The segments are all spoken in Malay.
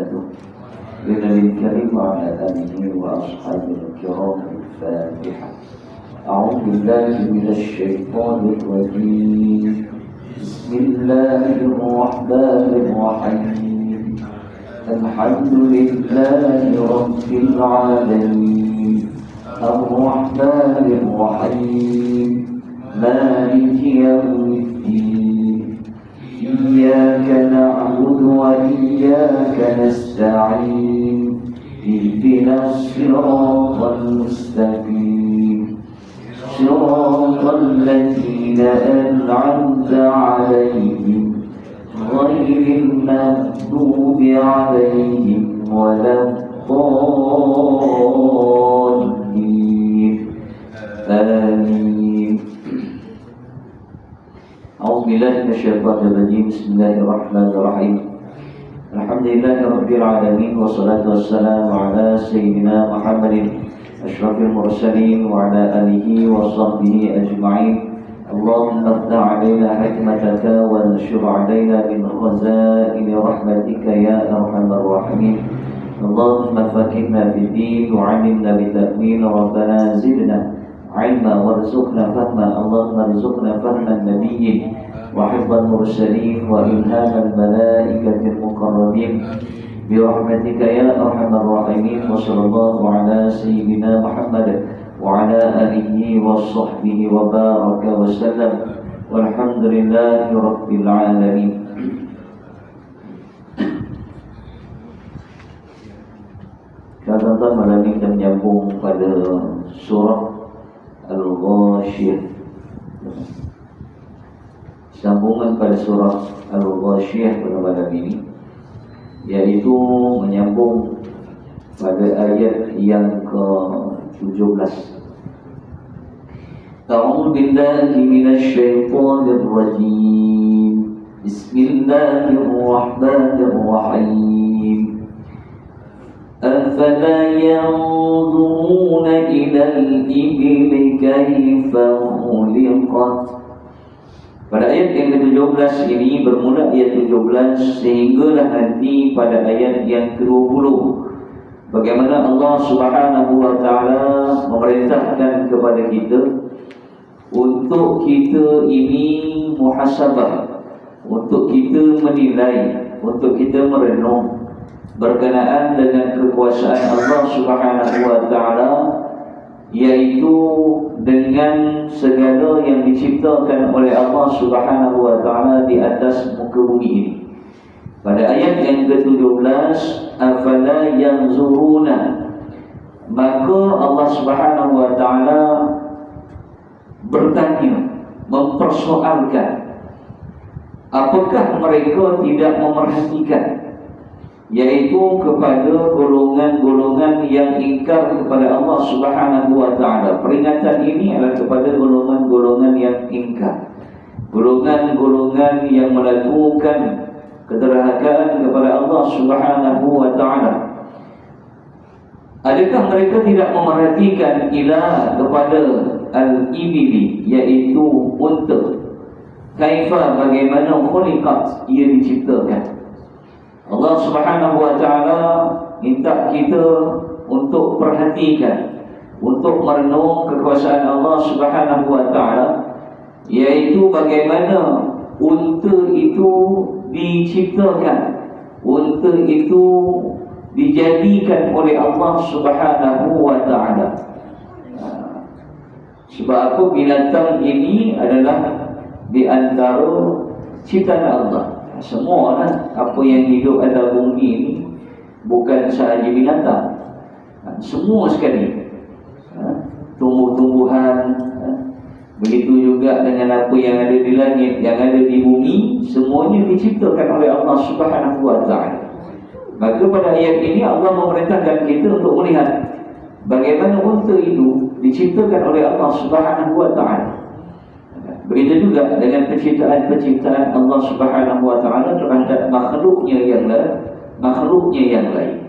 وبركاته. للنبي الكريم وعلى آله وأصحابه الكرام. الفاتحة. أعوذ بالله من الشيطان الرجيم. بسم الله الرحمن الرحيم. الحمد لله رب العالمين الرحمن الرحيم مالك يوم الدين إياك نعبد وإياك نستعين اهدنا الصراط المستقيم صراط الذين أنعمت عليهم غير المغضوب عليهم ولا الضالين آمين. أعوذ بالله من الشيطان الرجيم. بسم الله الرحمن الرحيم. الحمد لله رب العالمين والصلاة والسلام على سيدنا محمد أشرف المرسلين وعلى آله وصحبه أجمعين. اللهم افتح علينا حكمتك وانشر علينا من خزائن رحمتك يا أرحم الراحمين. اللهم فقهنا في الدين وعلمنا بتأويل. ربنا زدنا علما وارزقنا فهما. اللهم ارزقنا فهم النبيين وحفظ المرسلين وإلهام الملائكة المقربين برحمتك يا أرحم الراحمين. وصلى الله على سيدنا محمد وعلى آله وصحبه وبارك وسلم والحمد لله رب العالمين. Kata-kata malam ini kita menyambung pada surah Al-Ghashiyah. Sambungan pada surah Al-Ghashiyah pada malam ini, yaitu menyambung pada ayat yang ke-17. A'udzu billahi minasy syaithanir rajim. Bismillahirrahmanirrahim. أفلا ينظرون إلى الإبل كيف خلقت. Pada ayat yang ke-17 ini bermula ayat 17 sehinggalah nanti pada ayat yang ke-20 bagaimana Allah Subhanahu wa taala memerintahkan kepada kita untuk kita ini muhasabah, untuk kita menilai, untuk kita merenung berkenaan dengan kekuasaan Allah Subhanahu wa taala, yaitu dengan segala yang diciptakan oleh Allah Subhanahu wa taala di atas muka bumi ini. Pada ayat yang ke-17, afala yanzuruna, maka Allah Subhanahu wa taala bertanya, mempersoalkan, apakah mereka tidak memerhatikan, yaitu kepada golongan-golongan yang ingkar kepada Allah Subhanahu wa taala. Peringatan ini adalah kepada golongan-golongan yang ingkar, golongan-golongan yang melakukan kederhakaan kepada Allah Subhanahu wa taala. Adakah mereka tidak memerhatikan ilah kepada al-ibili, yaitu unta, kaifa, bagaimana khuliqat, ia diciptakan. Allah Subhanahu wa taala minta kita untuk perhatikan, untuk merenung kekuasaan Allah Subhanahu wa taala, yaitu bagaimana unta itu diciptakan, unta itu dijadikan oleh Allah Subhanahu wa taala. Sebab apa? Binatang ini adalah di antara ciptaan Allah. Semua apa yang hidup atas bumi ini bukan sahaja binatang, semua sekali, tumbuh-tumbuhan, begitu juga dengan apa yang ada di langit, yang ada di bumi, semuanya diciptakan oleh Allah Subhanahu wa taala. Maka pada ayat ini Allah memerintahkan kita untuk melihat bagaimana unta itu diciptakan oleh Allah Subhanahu wa taala. Begitu juga dengan penciptaan Allah Subhanahu wa taala terhadap makhluknya yang lain.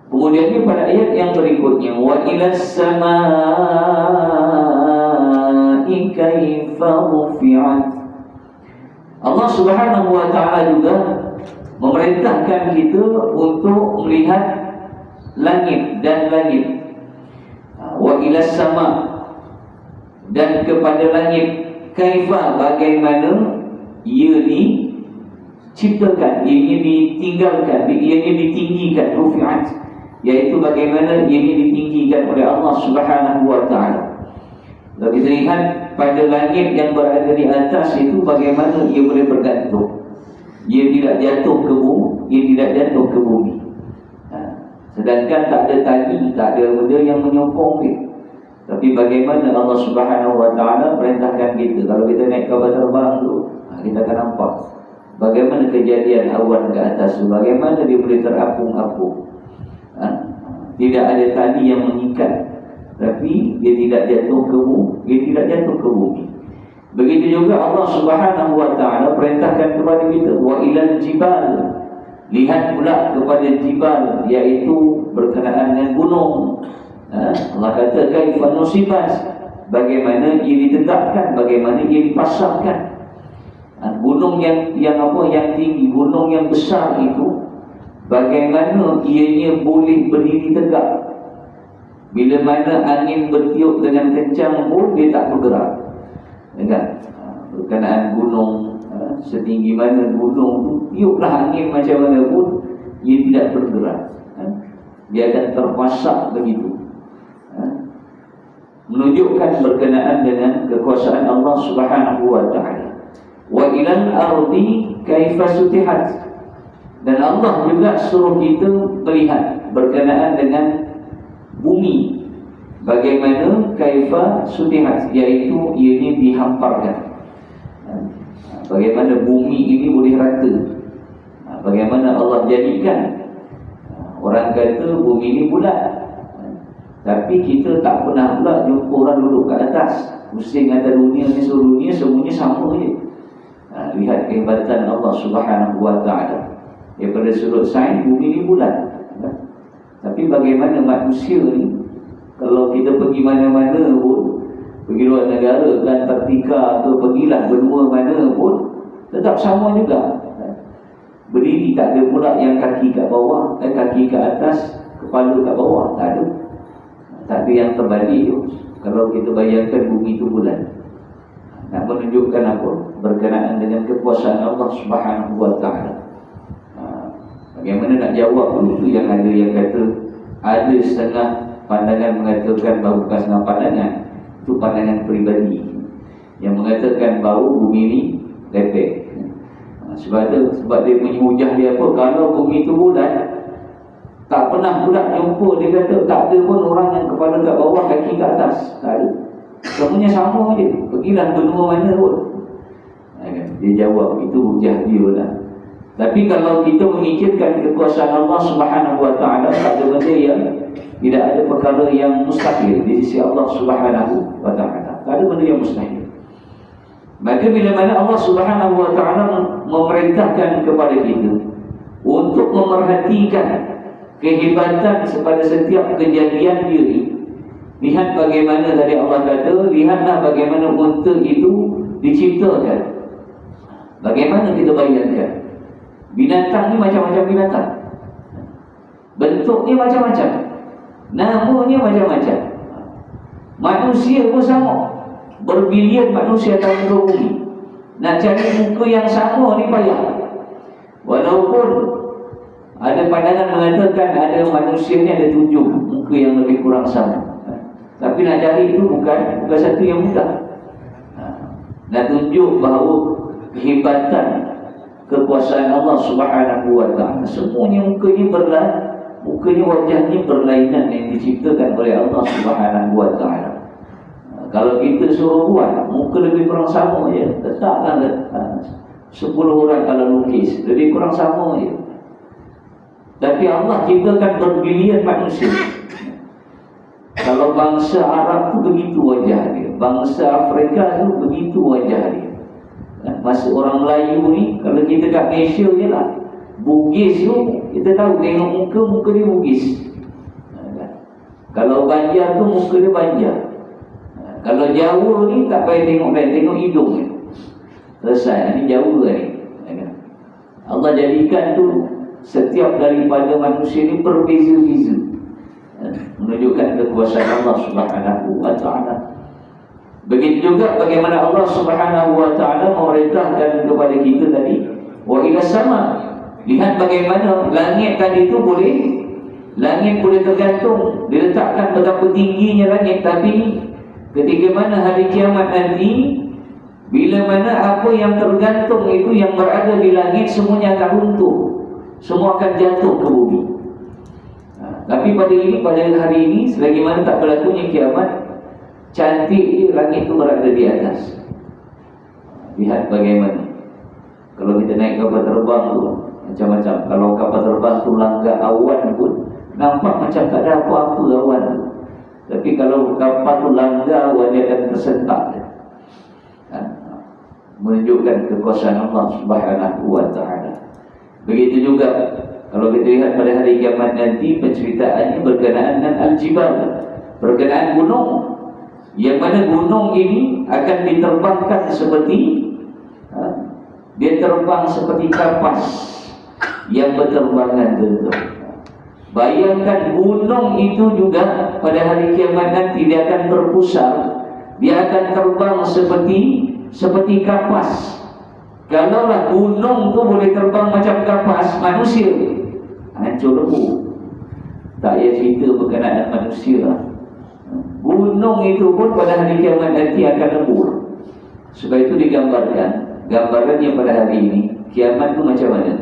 Kemudian pada ayat yang berikutnya, wa ilas samaa'i kaifa rufi'at. Allah Subhanahu wa taala juga memerintahkan kita untuk melihat langit dan langit. Wa ilas sama, dan kepada langit, kaifa, bagaimana ia diciptakan, ianya ditinggalkan, ianya ditinggikan, rufi'at, iaitu bagaimana ianya ditinggikan oleh Allah Subhanahu wa ta'ala. Kalau kita lihat pada langit yang berada di atas itu, bagaimana ia boleh bergantung, ia tidak jatuh ke bumi, ia tidak jatuh ke bumi. Sedangkan tak ada tali, tak ada benda yang menyokong dia. Tapi bagaimana Allah Subhanahu wa ta'ala perintahkan kita, kalau kita naik kapal terbang tu, kita akan nampak bagaimana kejadian awan ke atas tu, bagaimana dia boleh terapung-apung. Tidak ada tali yang mengikat, tapi dia tidak jatuh ke bumi, dia tidak jatuh ke bumi. Begitu juga Allah Subhanahu wa ta'ala perintahkan kepada kita, wa ilal jibal, lihat pula kepada jibal, iaitu berkenaan dengan gunung. Allah kata kaifa nusibat, bagaimana ia ditegakkan, bagaimana ia dipasangkan. Gunung yang tinggi, gunung yang besar itu, bagaimana ianya boleh berdiri tegak. Bila mana angin bertiup dengan kencang pun dia tak bergerak. Dengar, berkenaan gunung, setinggi mana gunung tu, tiuplah angin macam mana pun ia tidak bergerak. Dia akan terpasak begitu. Menunjukkan berkenaan dengan kekuasaan Allah Subhanahu wa ta'ala. Wa ilal ardi kaifa sutihat, dan Allah juga suruh kita melihat berkenaan dengan bumi, bagaimana kaifa sutihat, iaitu ianya dihamparkan. Bagaimana bumi ini boleh rata, bagaimana Allah jadikan. Orang kata bumi ini bulat, tapi kita tak pernah pula jumpa orang duduk kat atas. Pusing atas dunia ni, seluruh dunia semuanya sama je. Lihat kehebatan Allah Subhanahu wa ta'ala. Daripada sudut sains, bumi ni bulat. Tapi bagaimana manusia ni, kalau kita pergi mana-mana pun, pergi luar negara, ke Antartika, ke pergilah benua mana pun, tetap sama juga. Berdiri tak ada pula yang kaki kat bawah, kaki kat atas, kepala kat bawah, tak ada. Tak ada yang terbalik tu. Kalau kita bayangkan bumi itu bulat, nak menunjukkan apa? Berkenaan dengan kekuasaan Allah Subhanahu wa ta'ala. Bagaimana nak jawab dulu yang ada yang kata ada setengah pandangan mengatakan bahawa bukan setengah pandangan, itu pandangan peribadi, yang mengatakan bahawa bumi ini lepek. Sebab dia punya hujah dia apa? Kalau bumi itu bulat, tak pernah pula jumpa dia kata tak ada pun orang yang kepala kat bawah, kaki kat atas. Tak ada. Semuanya sama je. Pergilah benua mana pun. Dia jawab, itu hujah dia lah. Tapi kalau kita memikirkan kekuasaan Allah Subhanahu wa ta'ala, tak ada benda yang, tidak ada perkara yang mustahil di sisi Allah Subhanahu wa ta'ala. Tak ada benda yang mustahil. Maka bila mana Allah Subhanahu wa ta'ala memerintahkan kepada kita untuk memerhatikan kehebatan pada setiap kejadian diri. Lihat bagaimana tadi Allah kata, lihatlah bagaimana unta itu diciptakan. Bagaimana kita bayangkan, binatang ni macam-macam binatang, bentuknya macam-macam, namanya macam-macam. Manusia pun sama, berbilion manusia dalam muka bumi. Nak cari muka yang sama ni payah. Walaupun ada pandangan mengatakan ada manusia ni ada 7 muka yang lebih kurang sama, tapi nak cari itu bukan satu yang mudah. Nak tunjuk bahawa kehebatan kekuasaan Allah Subhanahu wa ta'ala, semuanya mukanya wajahnya berlainan yang diciptakan oleh Allah Subhanahu wa ta'ala. Kalau kita suruh buat muka lebih kurang sama je, letaklah 10 orang kalau lukis, lebih kurang sama je. Tapi Allah ciptakan berbilion manusia. Kalau bangsa Arab tu begitu wajah dia, bangsa Afrika tu begitu wajah dia. Masa orang Melayu ni, kalau kita kat Malaysia je lah, Bugis tu kita tahu, tengok muka dia Bugis. Kalau Banjar tu muka dia Banjar. Kalau Jawa ni tak payah tengok lain, tengok hidung ni selesai. Ini Jawa ni. Allah jadikan tu setiap daripada manusia ni berbeza-beza, menunjukkan kekuasaan Allah Subhanahu wa ta'ala. Begitu juga bagaimana Allah Subhanahu wa ta'ala memerintahkan kepada kita tadi, wa ila sama. Lihat bagaimana langit tadi itu langit boleh tergantung, diletakkan betapa tingginya langit. Tapi ketika mana hari kiamat nanti, bila mana apa yang tergantung itu yang berada di langit semuanya akan runtuh, semua akan jatuh ke bumi. Tapi pada hari ini, selagi mana tak berlakunya kiamat, cantik langit itu berada di atas. Lihat bagaimana kalau kita naik kapal terbang tu macam-macam. Kalau kapal terbang tu langgar awan pun nampak macam tak ada apa-apa awan. Tapi kalau kapal tu langgar awan, dia akan tersentak. Menunjukkan kekuasaan Allah Subhanahu wa ta'ala. Begitu juga kalau kita lihat pada hari kiamat nanti, penceritaannya berkenaan dengan al-jibal, berkenaan gunung, yang mana gunung ini akan diterbangkan seperti dia terbang seperti kapas yang berterbangan genggam. Bayangkan gunung itu juga pada hari kiamat nanti dia akan berpusar, dia akan terbang seperti kapas. Kalaulah gunung tu boleh terbang macam kapas, manusia hancur lebur. Tak payah cerita berkenaan manusia lah. Gunung itu pun pada hari kiamat nanti akan lebur. Sebab itu gambarannya pada hari ini, kiamat tu macam mana?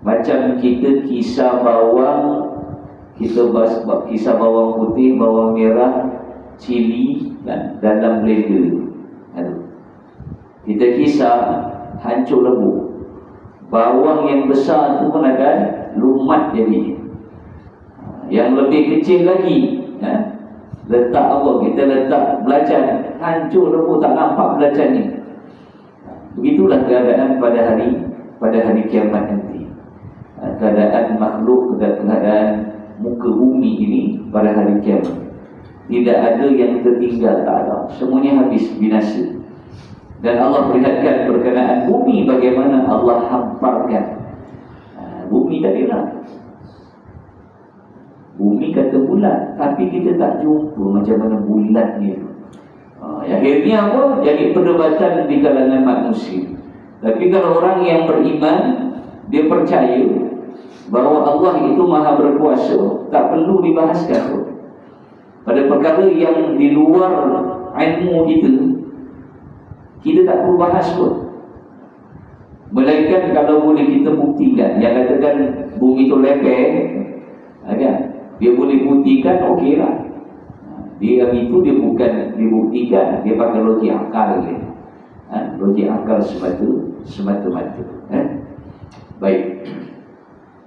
Macam kita kisar bawang, kisar bawang putih, bawang merah, cili kan, dalam blender. Kita kisar, hancur lebur. Bawang yang besar tu pun akan lumat jadi. Yang lebih kecil lagi, letak apa? Kita letak belacan, hancur lebur, tak nampak belacan ni. Begitulah keadaan pada hari kiamat nanti. Keadaan makhluk dan keadaan muka bumi ini pada hari kiamat. Tidak ada yang tertinggal, tak ada. Semuanya habis, binasa. Dan Allah perlihatkan berkenaan bumi bagaimana Allah hamparkan. Bumi tak ada. Bumi kata bulat, tapi kita tak jumpa macam mana bulatnya. Akhirnya apa? Jadi perdebatan di kalangan manusia. Tapi kalau orang yang beriman, dia percaya bahawa Allah itu maha berkuasa, tak perlu dibahaskan. Pada perkara yang di luar ilmu kita tak perlu bahas pun. Melainkan kalau boleh kita buktikan. Yang katakan bumi itu lepek, kan? Dia boleh buktikan, okey lah. Dia yang itu dia bukan dibuktikan, dia pakai logik akal dia. Logik akal semata-mata. Baik.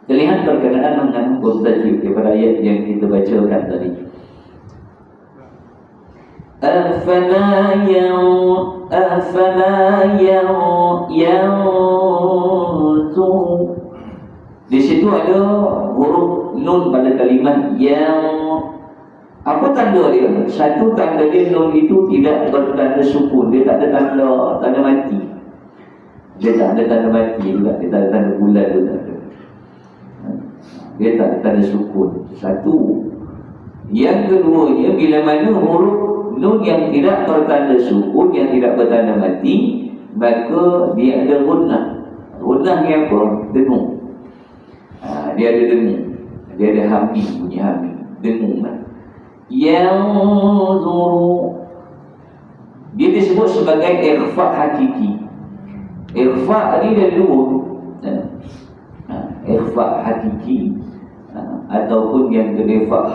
Terlihat berkenaan dengan tajuk daripada ayat yang kita bacakan tadi. Afala yanzuru. Di situ ada huruf nun pada kalimat yang. Apa tanda dia? Satu tanda dia, nun itu tidak bertanda sukun. Dia tak ada tanda mati. Dia tak ada tanda mati juga. Dia tak ada tanda bulat juga. Dia tak ada tanda sukun. Satu. Yang keduanya, bila mana huruf nun yang tidak bertanda sukun, yang tidak bertanda mati, maka dia ada gunnah. Gunnah yang apa? Dengung. Dia ada dengung. Dia ada hamil, bunyi hamil. Dengung lah. Yang zuru, dia disebut sebagai ikhfa hakiki. Ikhfa ni ada dua, ikhfa hakiki ataupun yang kedua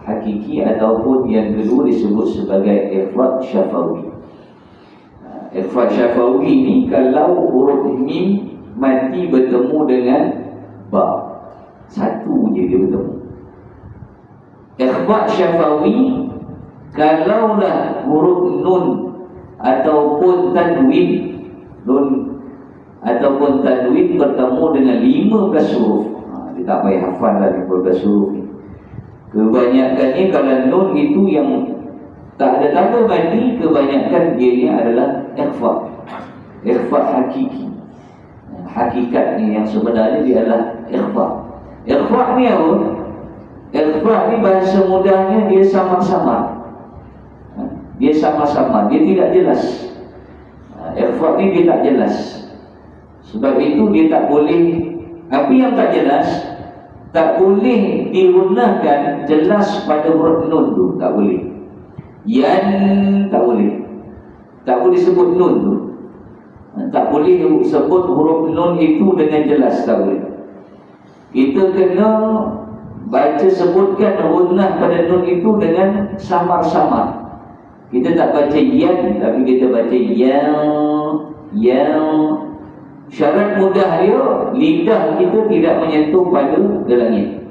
hakiki, ataupun yang kedua disebut sebagai ikhfa syafawi. Ikhfa syafawi ni kalau huruf mim mati bertemu dengan ba, satu je dia bertemu. Ikhfa syafawi kalaulah huruf nun ataupun tanwin, nun ataupun tanwin bertemu dengan 15 huruf. Dia tak payah hafal lah 15 huruf ni. Kebanyakannya kalau nun itu yang tak ada tanda mati, kebanyakan dia adalah ikhfa hakiki. hakikatnya yang sebenarnya dia adalah ikhfa. Ikhfa ni apa? Ikhfa ni bahasa mudahnya dia samar-samar. Dia sama-sama, dia tidak jelas. Ikhfa ni dia tak jelas. Sebab itu dia tak boleh. Apa yang tak jelas tak boleh digunakan jelas pada huruf nun tu, tak boleh. Yan tak boleh. Tak boleh sebut nun tu. Tak boleh sebut huruf nun itu dengan jelas, tak boleh. Kita kena baca sebutkan gunnah pada nun itu dengan samar-samar. Kita tak baca yan, tapi kita baca yang. Syarat mudah dia, lidah kita tidak menyentuh pada langit.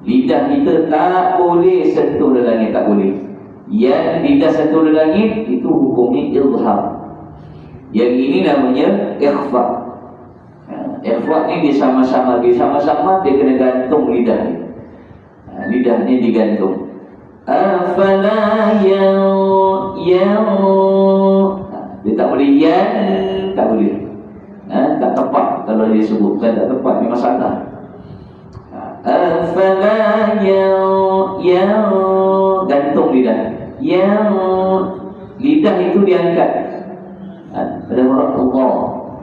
Lidah kita tak boleh sentuh langit, tak boleh. Yang lidah sentuh langit itu hukumnya izhar. Yang ini namanya ikhfa. Ikhfa ni dia sama-sama, dia kena gantung lidah ni. Lidahnya digantung. Afala yang dia tak boleh yan, tak boleh. Tak tepat kalau dia sebutkan, tak tepat, memang salah. Afala yang gantung lidah. Yang lidah itu diangkat pada huruf Allah.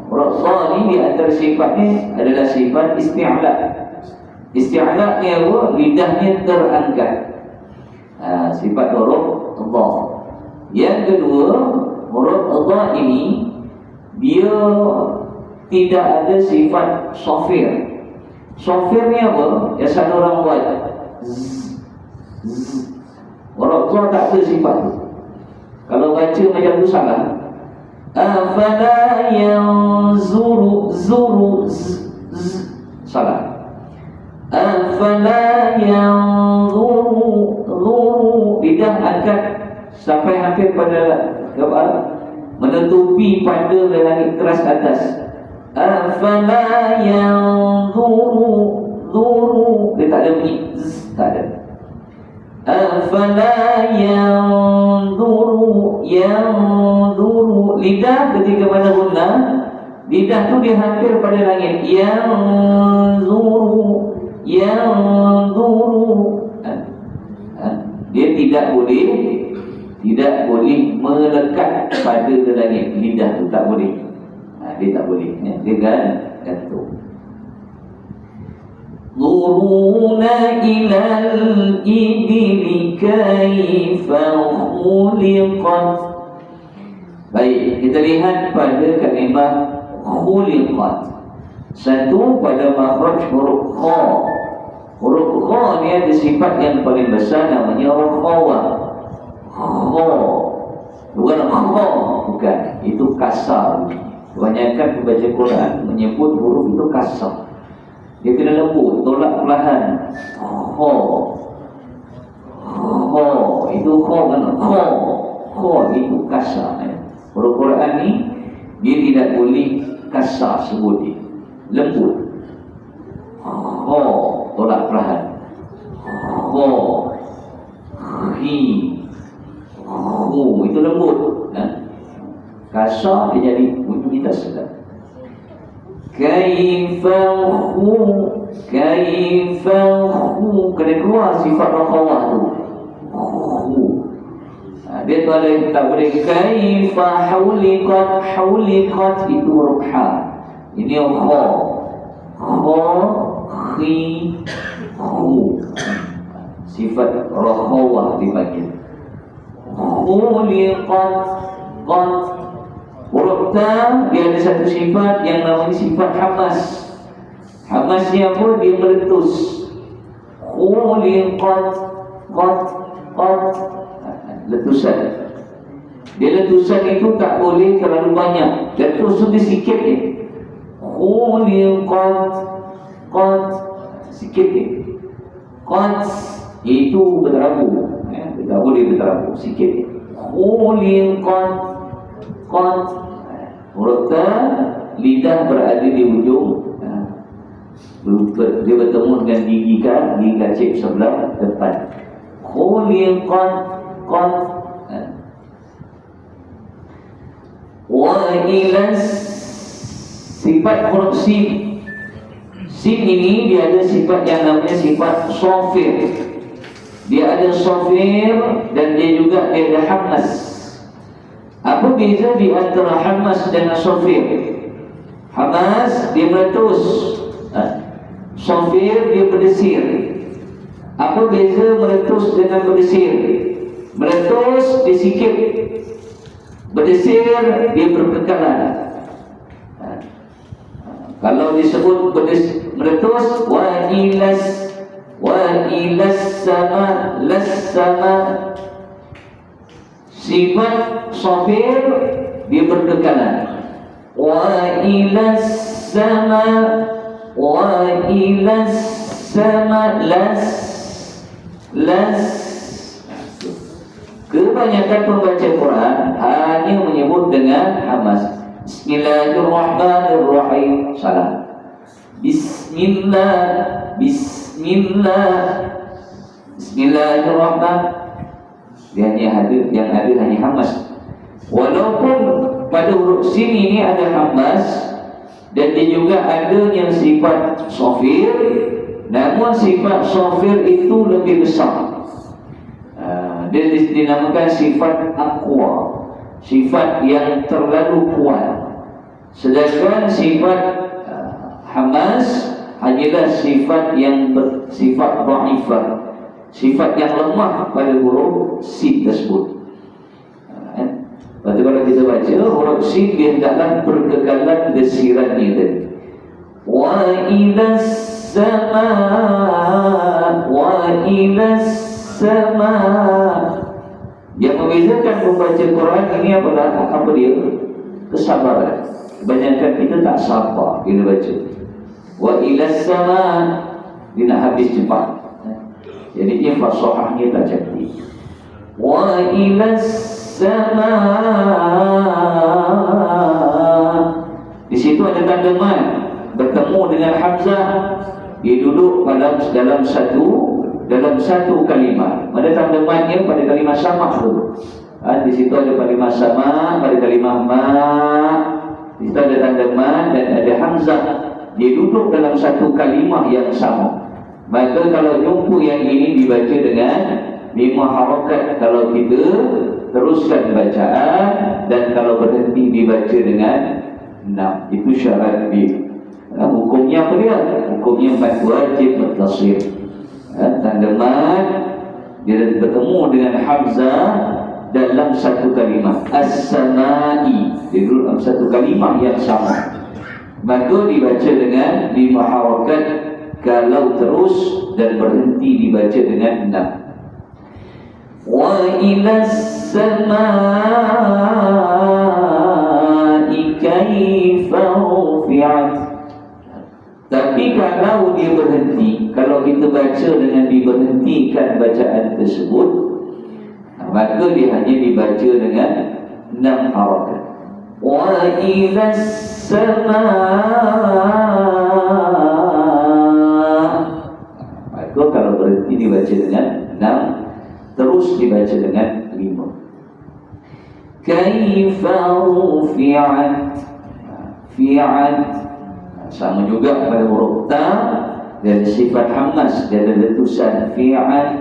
Huruf Allah ni di antara sifatnya adalah sifat isti'la. Isti'la ni apa? Lidahnya terangkat. Sifat huruf Allah. Yang kedua, huruf Allah ini dia tidak ada sifat sofir. Sofir ni apa? Yang satu orang buat huruf Allah tak ada sifat tu. Kalau baca macam tu salah. Afala yanzuru salah. Afala yanzuru lidah angkat sampai hampir pada menutupi pada langit keras atas. Afala yanzuru dia tak ada bunyi, tak ada. Afala yanzuru lidah ketika pada gunnah, lidah tu dia hampir pada langit. Yanzuru dia tidak boleh melekat pada langit. Lidah tu tak boleh. Dia tak boleh. Dia gantung. Nuruna ilal ibili kaifa khuliqat. Baik, kita lihat pada kalimah khuliqat. Satu pada makhraj huruf kha. Huruf kha ni ada sifat yang paling besar, namanya rakhawah. Kha bukan kha, bukan, itu kasar. Kebanyakan pembaca Quran menyebut huruf itu kasar. Dia kena lembut, tolak perlahan. Kha itu kha kan? Kha itu kasar. Huruf Quran ni dia tidak boleh kasar sebut dia. Lembut. Kha tolak perlahan. Kha itu lembut. Kasar dia jadi bunyi tak sedap. Kaifa kena keluar sifat rakhawah tu. Dia tu ada yang tak boleh. Kaifa hauliqat itu huruf ha. Ini kha. Sifat rakhawah dipanggil. Qat huruf ta dia ada satu sifat yang namanya sifat hamas. Hamasnya apa? Dia meletus. Qat letusan. Dia letusan itu tak boleh terlalu banyak. Letus tu dia sikit je. Qat sikit je. Qat itu berterabu. Dia tak boleh berterabu, sikit je. Qat huruf ta lidah berada di ujung. Dia bertemu dengan gigi kacip sebelah depan. Khuliqat wa Sifat huruf sin. Sin ini dia ada sifat yang namanya sifat shafir. Dia ada shafir dan dia juga ada hammas. Apa beza di antara hammas dengan shafir? Hammas dia meletus, shafir dia berdesir. Apa beza meletus dengan berdesir? Meletus dia sikit, berdesir dia berkekalan. Kalau disebut meletus, wa ilas sama las sama. Sifat shafir dia berkekalan. Wa ilas sama las. Kebanyakan pembaca Quran hanya menyebut dengan hammas. Bismillahirrahmanirrahim. Salah. Bismillahirrahman. Dia yang ada hanya hammas. Walaupun pada huruf sin ini ada hammas dan dia juga ada yang sifat shafir, namun sifat shafir itu lebih besar. Dia dinamakan sifat aqwa, sifat yang terlalu kuat. Sedangkan sifat hammas hanyalah sifat yang bersifat dha'ifah, sifat yang lemah pada huruf sin tersebut. Lepas tu kalau kita baca huruf sin, dia hendaklah berkekalan desirannya tadi. Wa ilas sama. Yang membezakan membaca Quran ini apa dia? Kesabaran. Kebanyakan kita tak sabar bila baca. Wa ilas sama, dia nak habis cepat. Jadi dia fasahahnya tak cantik. Wa ilas sama. Di situ ada tanda mat bertemu dengan hamzah. Dia duduk dalam satu kalimah. Ada tanda matnya pada kalimah sama tu. Di situ ada kalimah sama, pada kalimah ma. Di situ ada tanda mat dan ada hamzah. Dia duduk dalam satu kalimah yang sama. Maka kalau jumpa yang ini dibaca dengan 5 harakat kalau kita teruskan bacaan, dan kalau berhenti dibaca dengan 6. Itu syarat dia. Hukumnya apa dia? Hukumnya mad wajib muttasil. Tanda mad dia bertemu dengan hamzah dalam satu kalimah. As-samai, dia duduk dalam satu kalimah yang sama. Maka dibaca dengan 5 harakat kalau terus, dan berhenti dibaca dengan 6. Wa ilas samai kaifa rufi'at. Tapi kalau dia berhenti, kalau kita baca dengan diberhentikan bacaan tersebut, maka dia hanya dibaca dengan 6 harakat. Wa ilas sama. Maka kalau berhenti dibaca dengan 6, terus dibaca dengan 5. Kaifa rufi'at. Fi'at sama juga pada huruf ta dan sifat hammas, dan letusan fi'at.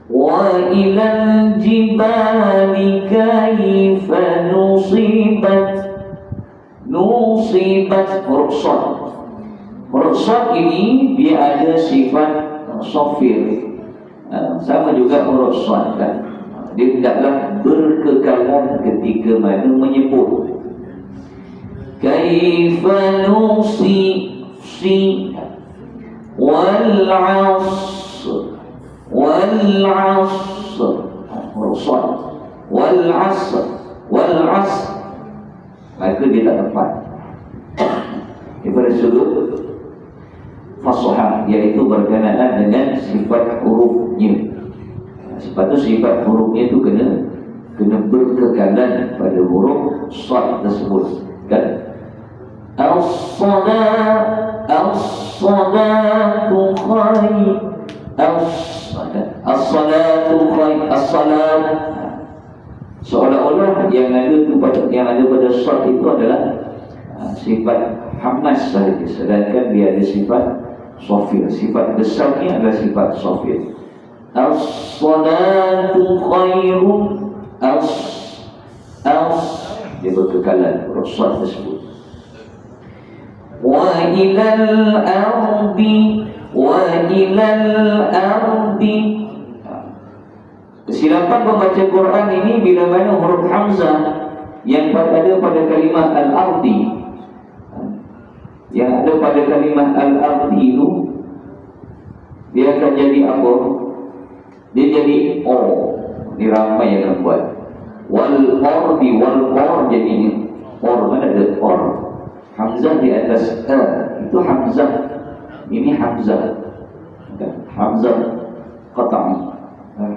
Wa ilal jibali kaifa nusibat. Huruf sad. Huruf sad ini dia ada sifat shafir. Sama juga huruf sad kan. Dia tidaklah berkekalan ketika mana menyebut. Kaifa nusi wal 'asr rusul wal 'asr, maka dia tak tepat daripada sudut fasahah, iaitu berkenaan dengan sifat hurufnya. Sebab tu sifat hurufnya tu kena berkekalan pada huruf sad tersebut kan. As-salatu khair. As-salatu khair. As-salat seolah-olah yang ada pada sad itu adalah sifat hamnas sahaja, sedangkan dia ada sifat sofir. Sifat besarnya adalah sifat sofir. As-salatu khairun dia berkekalan Rasul tersebut. Wa ilal ardi kesilapan membaca Quran ini bila mana huruf hamzah yang ada pada kalimah al-ardi, yang ada pada kalimah al-ardi itu, dia akan jadi apa? Dia jadi o. Ini ramai yang akan buat wal-ardi, wal-ar jadinya or. Mana ada or? Hamzah di atas a, itu hamzah. Ini hamzah, hamzah qata'i,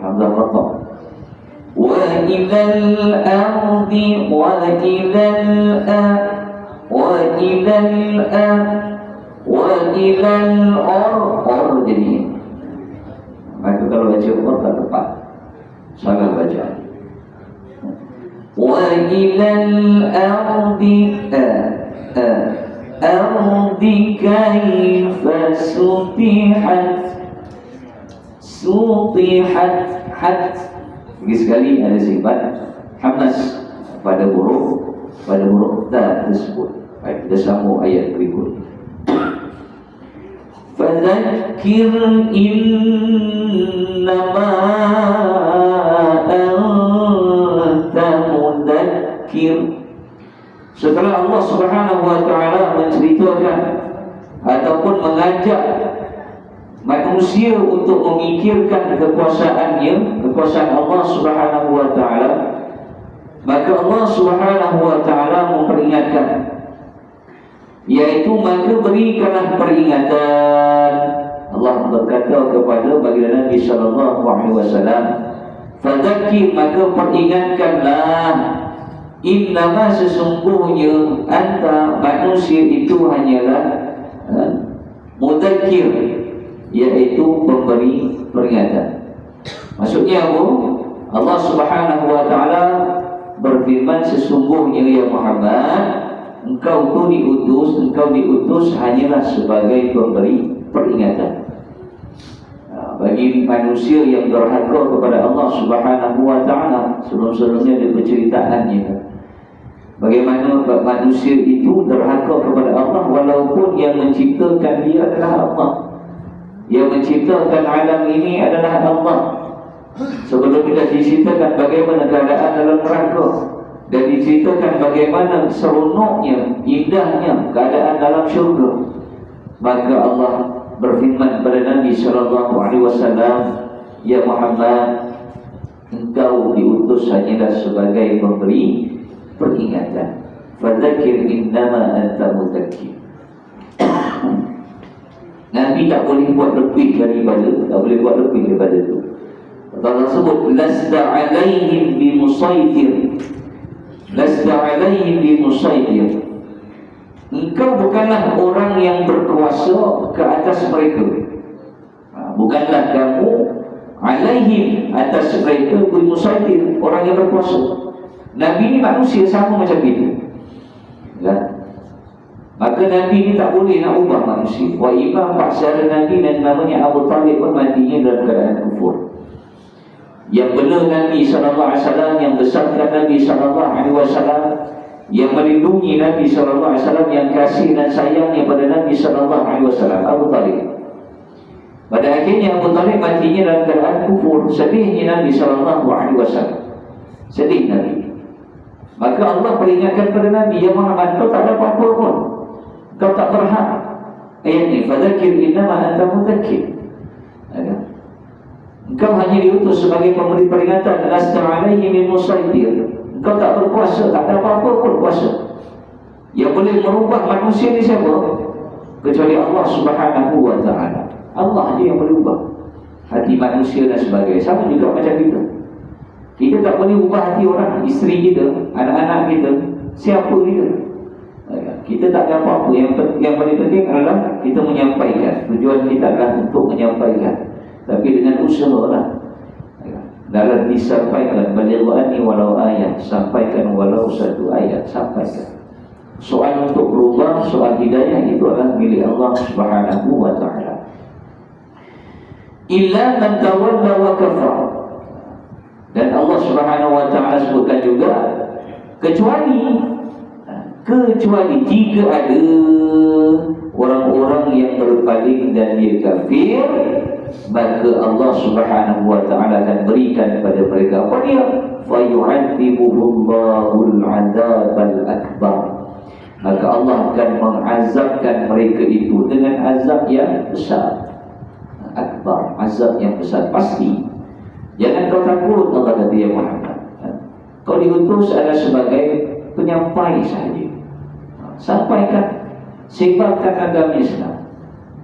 hamzah qata'. Wa ilal ardi wa ilal or jadi. Maka kalau baca or tak tepat, salah baca. Wa ilal ardi ardi kaifa sutihat lagi sekali ada sifat hamnas pada huruf ta tersebut. Baik, kita sambung ayat berikut. Fadzakir innama anta mudzakir. Setelah Allah Subhanahu wa ta'ala menceritakan ataupun mengajak manusia untuk memikirkan kekuasaan Allah Subhanahu wa ta'ala, maka Allah Subhanahu wa ta'ala memperingatkan, yaitu maka berikanlah peringatan. Allah berkata kepada baginda Nabi sallallahu alaihi wasallam, fadzakir, maka peringatkanlah, innama sesungguhnya anta manusia itu hanyalah mudzakir, yaitu pemberi peringatan. Maksudnya apa? Allah Subhanahu wa ta'ala berfirman, sesungguhnya ya Muhammad, engkau diutus hanyalah sebagai pemberi peringatan. Bagi manusia yang durhaka kepada Allah Subhanahu wa ta'ala, sebelum-sebelumnya ada penceritaannya bagaimana manusia itu durhaka kepada Allah, walaupun yang menciptakan dia adalah Allah, yang menciptakan alam ini adalah Allah. Sebelum kita diceritakan bagaimana keadaan dalam neraka, dan diceritakan bagaimana seronoknya, indahnya keadaan dalam syurga, maka Allah berfirman kepada Nabi sallallahu alaihi wasallam, ya Muhammad, engkau diutus hanyalah sebagai pemberi peringatan. Fadzakir innama anta mudzakir. Nabi tak boleh buat lebih daripada itu. Allah sebut lasta alaihim bimusaitir. Engkau bukanlah orang yang berkuasa ke atas mereka. Bukanlah kamu alaihim, atas mereka, bimusaitir, orang yang berkuasa. Nabi ni manusia sama macam itu, ya? Maka Nabi ni tak boleh nak ubah manusia. Wa imam paksara Nabi dan namanya Abu Talib pun matinya dalam keadaan kufur. Yang benar Nabi SAW, yang besarkan Nabi SAW, yang melindungi Nabi SAW, yang kasih dan sayangnya pada Nabi SAW, Abu Talib. Pada akhirnya Abu Talib matinya dalam keadaan kufur. Sedihnya Nabi SAW, sedih Nabi. Maka Allah peringatkan pada Nabi, ya Muhammad, kau tak ada apa-apa pun, kau tak berhak. Ayat ni, fadzakir innama anta mudzakir. Engkau hanya diutus sebagai pemberi peringatan. Lasta alaihi min musaitir. Engkau tak berkuasa, tak ada apa-apa pun kuasa. Yang boleh merubah manusia ni siapa? Kecuali Allah Subhanahu wa ta'ala. Allah saja yang boleh ubah hati manusia dan sebagainya. Sama juga macam kita. Kita tak boleh ubah hati orang, isteri kita, anak-anak kita, siapa kita. Kita tak ada apa-apa. Yang paling penting adalah kita menyampaikan. Tujuan kita adalah untuk menyampaikan, tapi dengan usaha lah. dalam disampaikan, balighu'ani walau ayat, sampaikan walau satu ayat, sampaikan. Soal untuk berubah, soal hidayah itu adalah milik Allah Subhanahu wa ta'ala. Illa man tawalla wa kafar. Dan Allah Subhanahu wa ta'ala sebutkan juga kecuali jika ada orang-orang yang berpaling dan dia kafir, maka Allah Subhanahu wa ta'ala akan berikan kepada mereka apa dia? Fayu'adzibuhullahul 'adzabal akbar. Maka Allah akan mengazabkan mereka itu dengan azab yang besar. Akbar, azab yang besar pasti. Jangan kau takut, Allah kata ya Muhammad. Kau diutus adalah sebagai penyampai sahaja. Sampaikan, sebarkan agama Islam.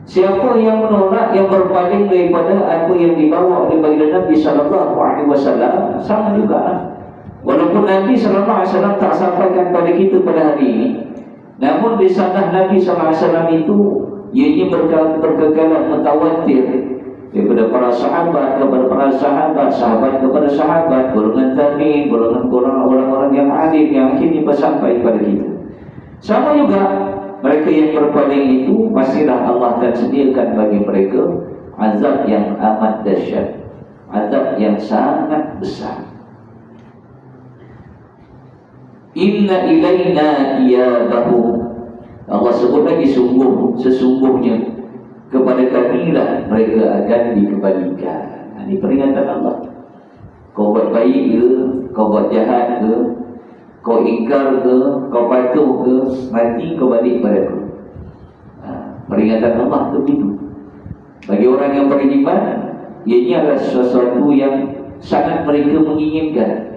Siapa yang menolak, yang berpaling daripada apa yang dibawa oleh baginda Nabi sallallahu alaihi wasallam, sama juga. Walaupun Nabi sallallahu alaihi wasallam tak sampaikan pada kita pada hari ini, namun risalah Nabi sallallahu alaihi wasallam itu ianya berkekalan mutawatir daripada para sahabat kepada para sahabat, sahabat kepada sahabat, golongan tabi'in, golongan orang-orang yang alim yang akhirnya bersampai kepada kita. Sama juga mereka yang berpaling itu, pastilah Allah akan sediakan bagi mereka azab yang amat dahsyat, azab yang sangat besar. Inna ilaina iyabahum. Allah sebut lagi sesungguhnya kepada kamilah mereka akan dikembalikan. Ini peringatan Allah. Kau buat baik ke, kau buat jahat ke, kau ingkar ke, kau patuh ke, mati kau balik pada aku. Peringatan Allah itu begitu. Bagi orang yang beriman, ianya adalah sesuatu yang sangat mereka menginginkan.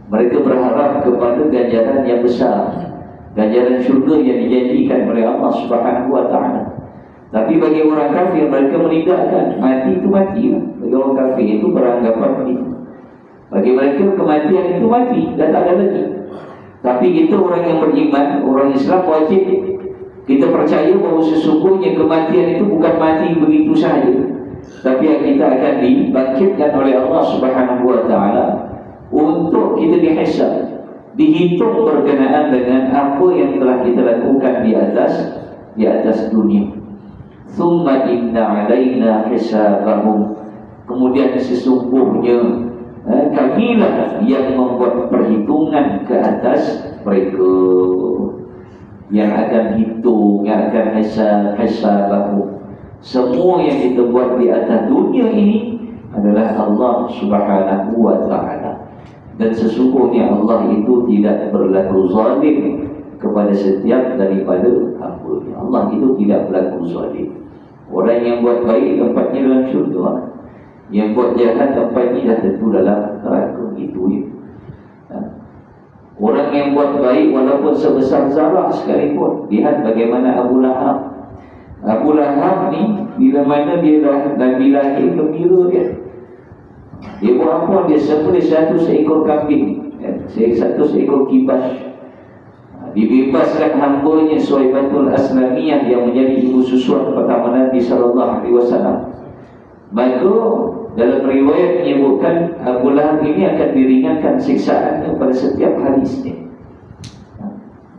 Mereka berharap kepada ganjaran yang besar, ganjaran syurga yang dijanjikan oleh Allah Subhanahu wa ta'ala. Tapi bagi orang kafir, mereka menidakkan. Mati itu mati. Bagi orang kafir itu beranggapan begitu. Bagi mereka kematian itu mati, dah tak ada lagi. Tapi kita orang yang beriman, orang Islam, wajib kita percaya bahawa sesungguhnya kematian itu bukan mati begitu sahaja, tapi kita akan dibangkitkan oleh Allah Subhanahu wa ta'ala untuk kita dihisab, dihitung berkenaan dengan apa yang telah kita lakukan di atas dunia. Thumma inna alaina hisabahum. Kemudian sesungguhnya kamilah yang membuat perhitungan ke atas mereka, yang akan hitung, yang akan hisabahum. Semua yang kita buat di atas dunia ini adalah Allah Subhanahu wa ta'ala. Dan sesungguhnya Allah itu tidak berlaku zalim kepada setiap daripada hamba-Nya. Allah itu tidak berlaku zalim. Orang yang buat baik tempatnya dalam syurga, yang buat jahat tempatnya dah tentu dalam neraka. Itu ya. Orang yang buat baik walaupun sebesar zarah sekalipun. Lihat bagaimana Abu Lahab. Abu Lahab ni bila mana dia Nabi lahir gembira dia. Dia buat apa? Dia sembelih satu seekor kambing, satu seekor kibas. Dibebaskan hambanya Suhaibatul Aslamiyah yang menjadi ibu susuan pertama Nabi sallallahu alaihi wasallam. Maka dalam riwayat menyebutkan Abu Lahab ini akan diringankan siksaannya pada setiap hari Isnin.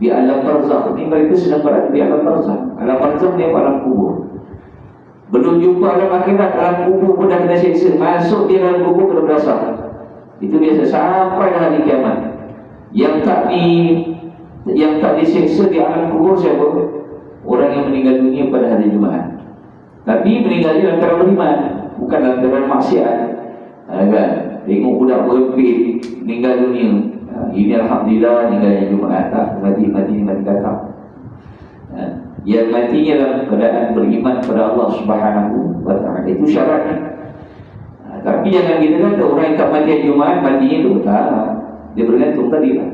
Di alam barzakh ini mereka sedang berada di alam barzakh. Alam barzakh ni alam kubur. Belum jumpa alam akhirat, alam kubur pun dah kena siksa. Masuk di dalam kubur kena berasap. Itu biasa sampai hari kiamat. Yang tak disiksa di alam kubur siapa? Orang yang meninggal dunia pada hari Jumaat. Tapi meninggalnya dalam keadaan beriman, bukan dalam keadaan maksiat. Kan? Tengok budak berempit meninggal dunia. Ini alhamdulillah meninggalnya Jumaat. Tak mati kata. Yang matinya dalam keadaan beriman kepada Allah Subhanahu wa ta'ala. Itu syaratnya. Tapi jangan kita kata orang yang tak mati Jumaat matinya tu tak. Dia bergantung tadi lah.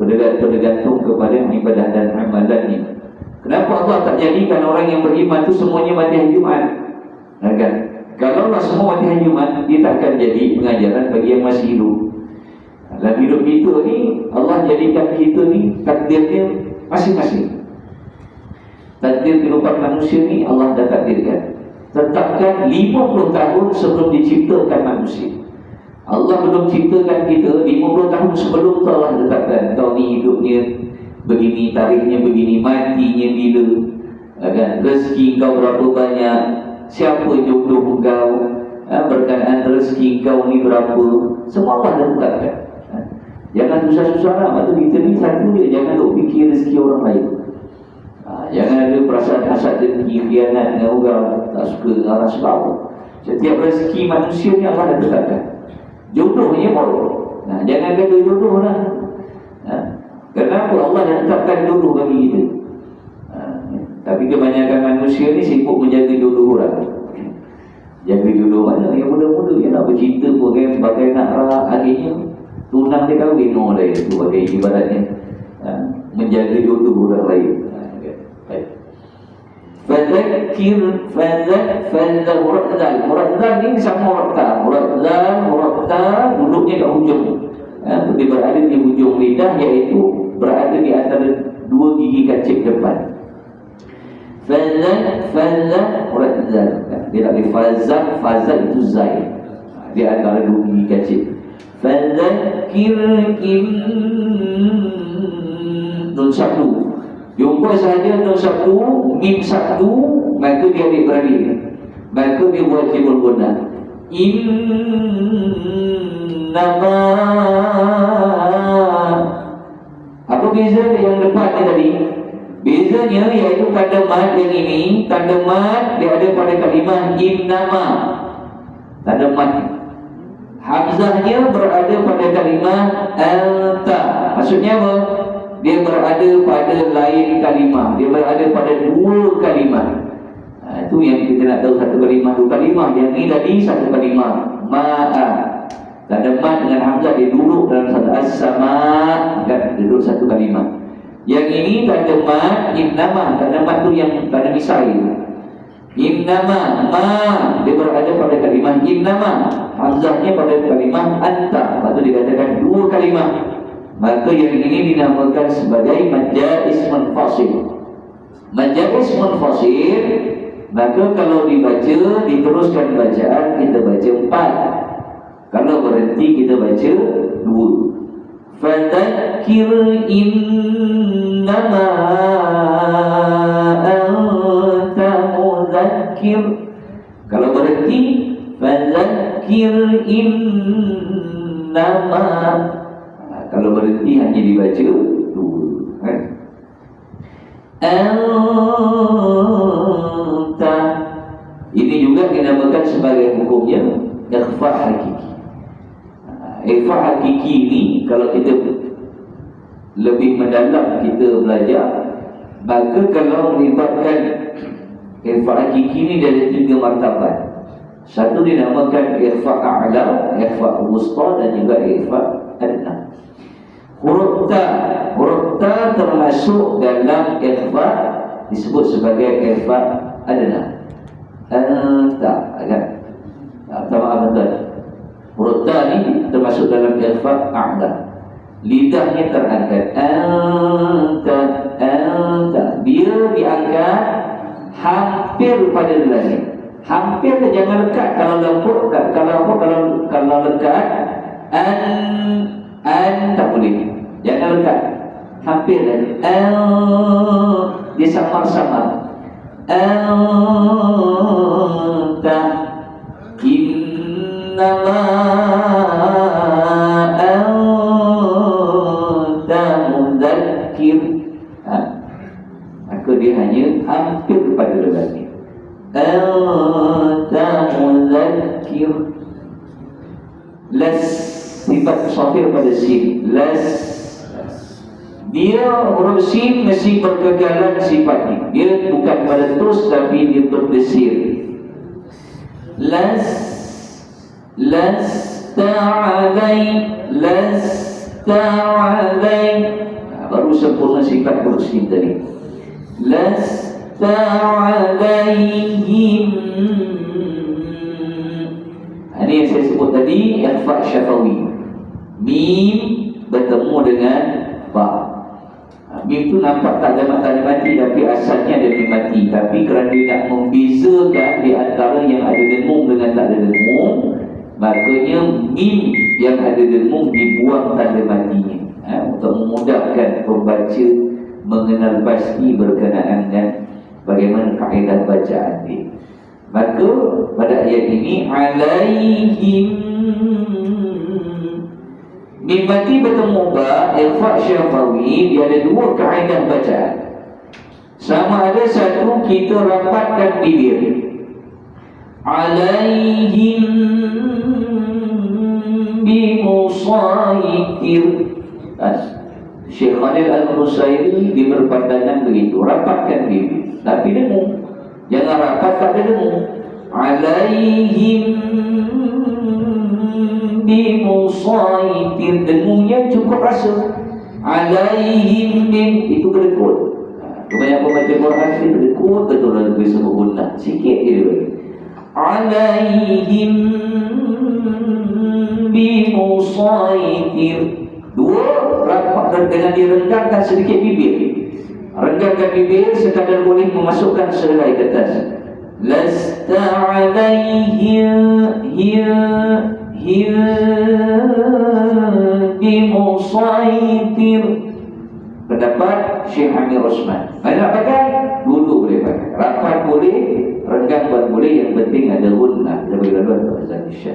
Bergantung kepada ibadah dan amalannya. Kenapa Allah tak jadikan orang yang beriman tu semuanya mati hari Jumaat? Kan? Kalau Allah semua mati hari Jumaat, dia tak akan jadi pengajaran bagi yang masih hidup. Dalam hidup kita ni, Allah jadikan kita ni takdirnya masing-masing. Takdir kehidupan manusia ni Allah dah takdirkan. Tetapkan 50 tahun sebelum diciptakan manusia. Allah belum ciptakan kita 50 tahun sebelum tu Allah letakkan kau ni hidupnya begini, tarikhnya begini, matinya bila, kan? Rezeki kau berapa banyak, siapa jodoh kau, berkenaan rezeki kau ni berapa, semua Allah dah letakkan. Jangan susah-susah nak. Maksud kita ni satu dia, jangan duk fikir rezeki orang lain. Jangan ada perasaan hasad, dengki, khianat dengan orang, tak suka dengan orang sebab. Setiap rezeki manusia ni Allah dah letakkan. Jodohnya pun jangan kata jodoh lah. Kenapa Allah dah letakkan jodoh bagi kita? Tapi kebanyakan manusia ni sibuk menjaga jodoh orang. Jaga jodoh mana? Yang muda-muda yang nak bercinta pun kan, bagai nak rak, akhirnya tunang dia kahwin orang lain. Itu bagai ibaratnya menjaga jodoh orang lain. Fadzakir Muraddal ni sama Muraddal duduknya kat hujung, dia berada di hujung lidah, iaitu berada di antara dua gigi kacip depan. Muraddal, dia tak boleh fazak itu zai, di antara dua gigi kacip. Fadzakir nun satu, jumpa sahaja nun satu, mim satu, maka dia adik-beradik, maka dia buat jibul guna. Innama, apa beza yang depan ni tadi? Bezanya iaitu tanda mat yang ini, tanda mat dia ada pada kalimah innama, tanda mat. Hamzahnya berada pada kalimah anta. Maksudnya apa? Dia berada pada lain kalimah, dia berada pada dua kalimah. Itu yang kita nak tahu, satu kalimah, dua kalimah. Yang ni tadi satu kalimah, ma'a. Tanda mat dengan hamzah dia duduk dalam satu as-sama', kan? Duduk satu kalimah. Yang ini tanda mat innama, tanda mat tu yang tanda misai. Innama, ma, dia berada pada kalimah innama, hamzahnya pada kalimah anta. Lepas tu dikatakan dua kalimah. Maka yang ini dinamakan sebagai majaz munfasil. Majaz munfasil, maka kalau dibaca, diteruskan bacaan, kita baca 4. Kalau berhenti, kita baca 2. Fadzakir innama anta mudzakir. Kalau berhenti, fadzakir innama. Kalau berhenti hanya dibaca 2. Anta, ini juga dinamakan sebagai hukumnya ikhfa hakiki. Ikhfa hakiki ini kalau kita lebih mendalam kita belajar, maka kalau melibatkan ikhfa hakiki ini ada 3 martabat. Satu dinamakan ikhfa a'la, ikhfa wusta, dan juga ikhfa adna. Huruf ta termasuk dalam ikhfa, disebut sebagai ikhfa adna. Anta, kan? Maaf tuan. Huruf ta ni termasuk dalam ikhfa a'la. Lidahnya terangkat. Anta. Dia diangkat hampir pada langit. Hampir, jangan lekat. Kalau lembut, kalau lekat, an tak boleh. Jangan lekat. Hampir lagi. Dia samar-samar. Anta innama anta mudzakir. Maka dia hanya hampir kepada lelaki. Anta mudzakir. Las, sifat safir pada sin. Las, dia huruf sin mesti berkekalan sifatnya. Dia bukan meletus, tapi dia berdesir. Lasta alai. Baru sempurna sifat huruf sin tadi. Lasta alaihim. Ini yang saya sebut tadi, ikhfa syafawi. Mim bertemu dengan ba. Mim tu nampak tak ada mati, tapi asalnya ada mim mati. Tapi kerana dia nak membezakan di antara yang ada dengung dengan tak ada dengung, Makanya mim yang ada dengung dibuang tanda matinya, untuk memudahkan pembaca mengenal pasti berkenaan dan bagaimana kaedah bacaan dia. Maka pada ayat ini alaihim, mim mati bertemu ba irfa syafawi, dia ada dua kaedah bacaan. Sama ada satu kita rapatkan bibir, alaihim bimusaitir. Syekh Khalil Al-Husairi berpandangan begitu, rapatkan bibir tapi dengung, jangan rapat tak dengung. Alaihim bimusaitir, dengungnya cukup rasa. Alaihim itu kedekut. Kebanyakan pembaca Quran itu kedekut betul, lebih sebut guna sikit dia. Alaihim bimusaitir, dua rapat dengan direnggangkan sedikit bibir. Renggangkan bibir sekadar boleh memasukkan selai ke atas. Lasta alaihim bimusaitir. Pendapat Syekh Amir Osman. Mana nak pakai? Duduk boleh pakai, rapat boleh, renggang buat boleh, yang penting ada gunnah. Lebih lalu atau azan isya.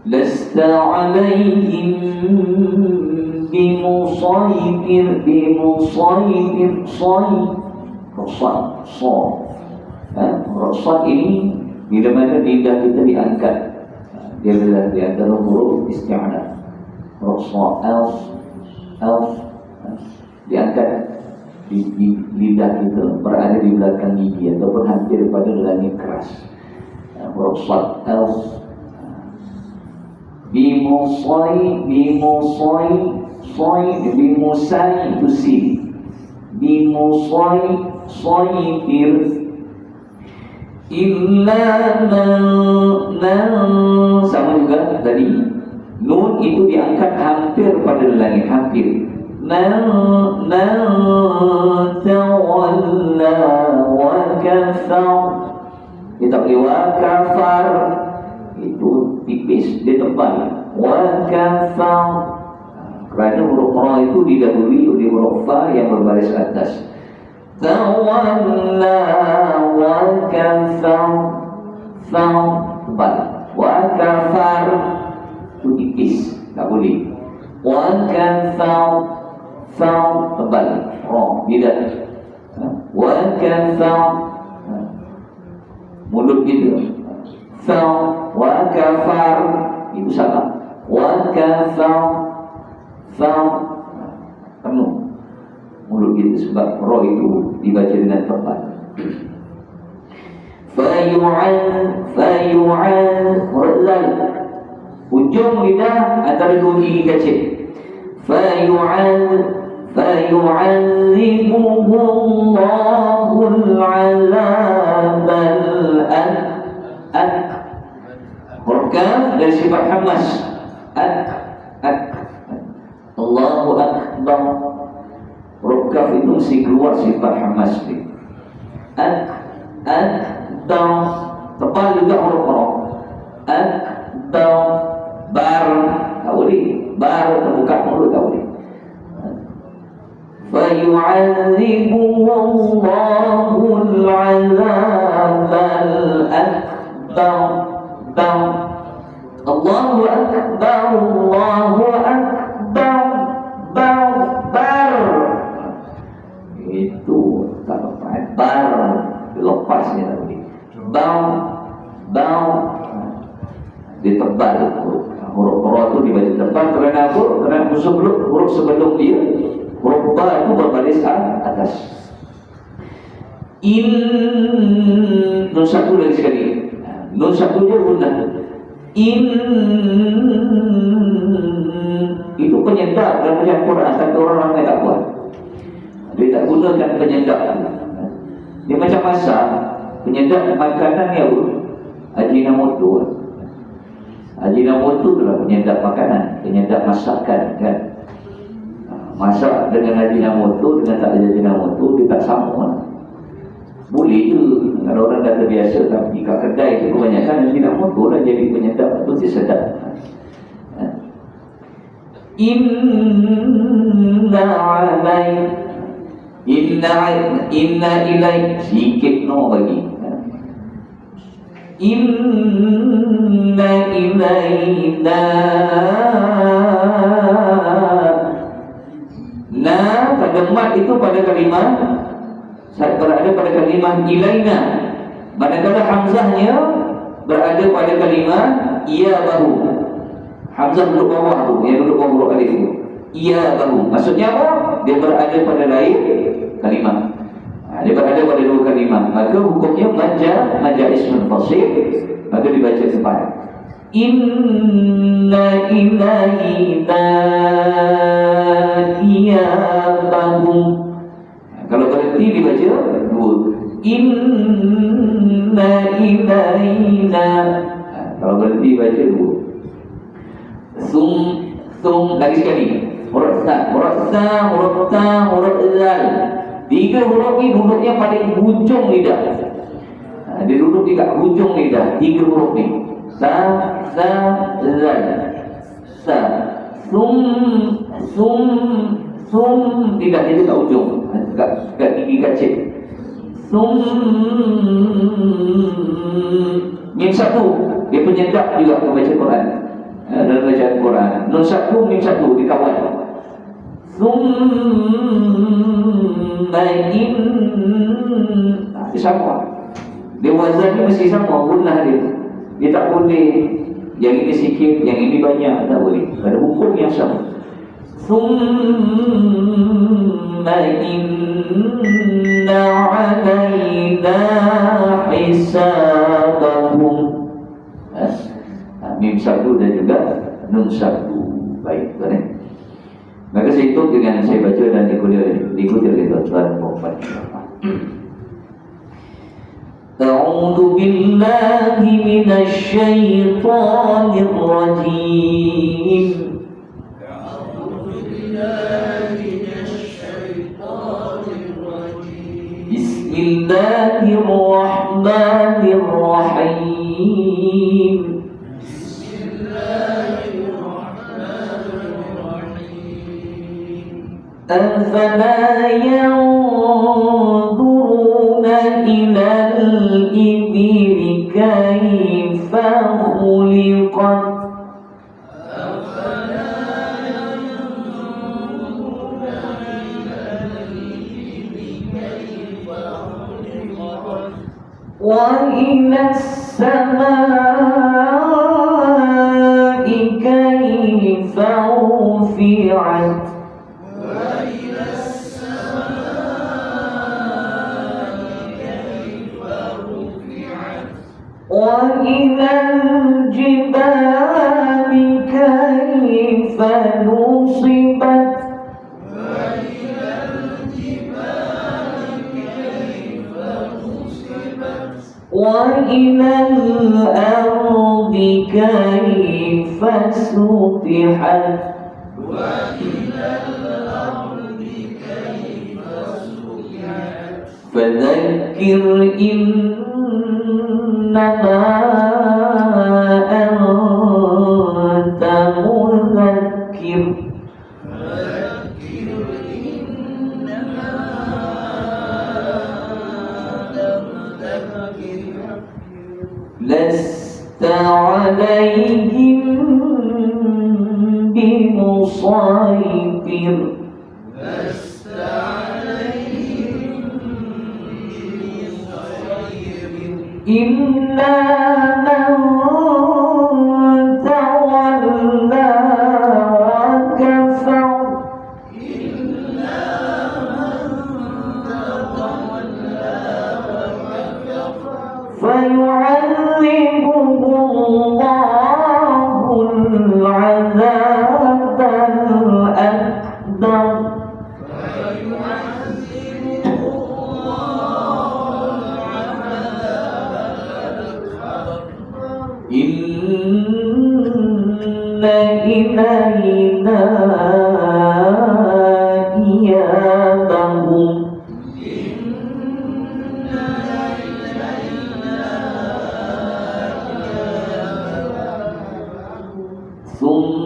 لست عليهم بمسيطر Rosad ini bila mana lidah kita diangkat, dia adalah di antara huruf isti'anah. Rosad diangkat di lidah kita, berada di belakang gigi ataupun hampir pada langit keras. Rosad bimusai itu sin, bimusai sayfir illa man sama juga tadi nun itu diangkat hampir pada langit, hampir man tawalla wa kafar, dia tak boleh wa kafar, itu tipis, dia tebal wa kafar, kerana huruf ra itu didahului oleh huruf fa yang berbaris atas. Tawalla wa kafar, tebal, wa kafar itu tipis, tak boleh. Wa kafar, tebal, ra tidak. Wa kafar, mulut gitu. Wa kafar itu salah. Wa kafar, penuh mulut gitu, sebab ra itu dibaca dengan tepat. Fayu'al ujung lidah antara dua gigi kecil. Fayu'allimuhumullahu al-'azabal huruf kaf dari sifat hamas. Allahu akbar. Huruf kaf itu mesti keluar sifat hamas ni. Tepal juga huruf ra. Bar, tak boleh. Bar terbuka mulut tak boleh. Fayu'adzibullahu al-'azabal akbar. Allahu akbar, Allahu akbar, bar. Itu tak lepas. Bar lepasnya tak boleh. Bau ditebal huruf ra itu dibaca tebal kerana apa? Kerana huruf sebelum dia huruf ba itu berbaris atas. Nun satu lagi sekali. Nun satu dia guna. Itu penyedap dalam bacaan Quran, tapi orang ramai tak buat. Dia tak gunakan penyedap. Dia macam masak, penyedap makanan ya Ajinomoto. Ajinomoto adalah penyedap makanan, penyedap masakan kan. Masak dengan Ajinomoto dengan tak ada Ajinomoto dia tak sama. Boleh je kalau orang dah terbiasa, tapi kat kedai tu kebanyakan Ajinomoto lah jadi penyedap tu mesti sedap. Inna ilai sikit no bagi. Inna ilaina na pada mat itu pada kalimah berada pada kalimah ilaina. Manakala hamzahnya berada pada kalimah iya bahu. Hamzah duduk bawah tu, yang duduk bawah huruf alif tu. Iya bahu. Maksudnya apa? Dia berada pada lain kalimah. Dia berada pada dua kalimah. Maka hukumnya maja ismun fasih, maka dibaca tepat. Inna ilaina iyabahum. Kalau berhenti dibaca dua. Inna ilaina. Kalau berhenti baca dua. Sum lagi sekali. Huruf ta, huruf zal. Tiga huruf ni duduknya pada hujung lidah. Dia duduk di kat hujung lidah. Tiga huruf ni. Zal. Sa. Sum tidak jadi kat hujung. Kat gigi kecil. Mim satu dia penyedap juga membaca Quran. dalam bacaan Quran. Nun satu, mim satu dikawal. Thumma sama. Dia wazannya mesti sama, gunnah dia. Dia tak boleh yang ini sikit, yang ini banyak, tak boleh. Ada hukum yang sama. Thumma inna alaina hisabahum. Mim satu dan juga nun satu. Baik, boleh. Maka saya hitung dengan saya baca dan diikuti oleh tuan-tuan Muhammad. A'udzu billahi minasy syaithanir rajim. Bismillahirrahmanirrahim. أفلا ينظرون إلى الإبل كيف خلقت وإلى السماء كيف رفعت وإلى الجبال كيف نصبت وإلى الأرض كيف سطحت فذكر إنما أنت مذكر لست عليهم بمسيطر إلا من تولى وكفر فيعذبه الله العذاب الأكبر إن إلينا إيابهم ثم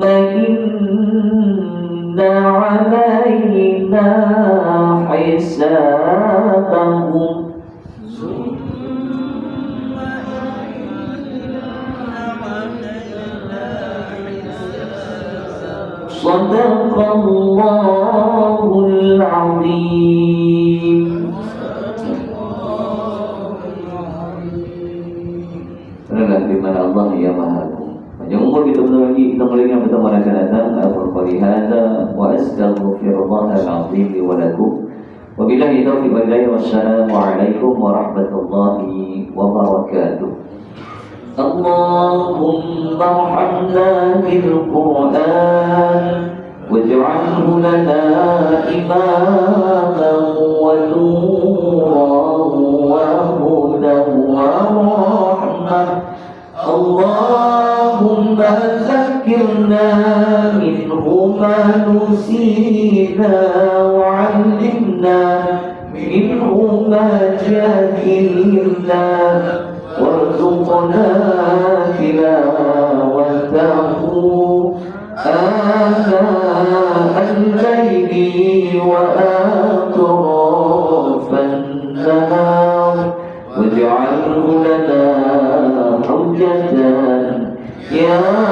إن علينا حسابهم صدق الله العظيم. Karena firman Allah yang Maha Agung. Panjang umur kita bertemu lagi, kita mulai dengan bertemu akan datang. Al-Qur'an hadza wa astaghfirullahal azim li wa lakum. Wabillahi taufiq wal hidayah. Wassalamu alaikum warahmatullahi wabarakatuh. اللهم ارحمنا بالقرآن واجعله لنا إماما ونورا وهدى ورحمة. اللهم ذكرنا منه ما نسينا وعلمنا منه ما جهلنا وارزقنا تلاوته آناء الليل وأطراف النهار واجعله لنا أمجدا يا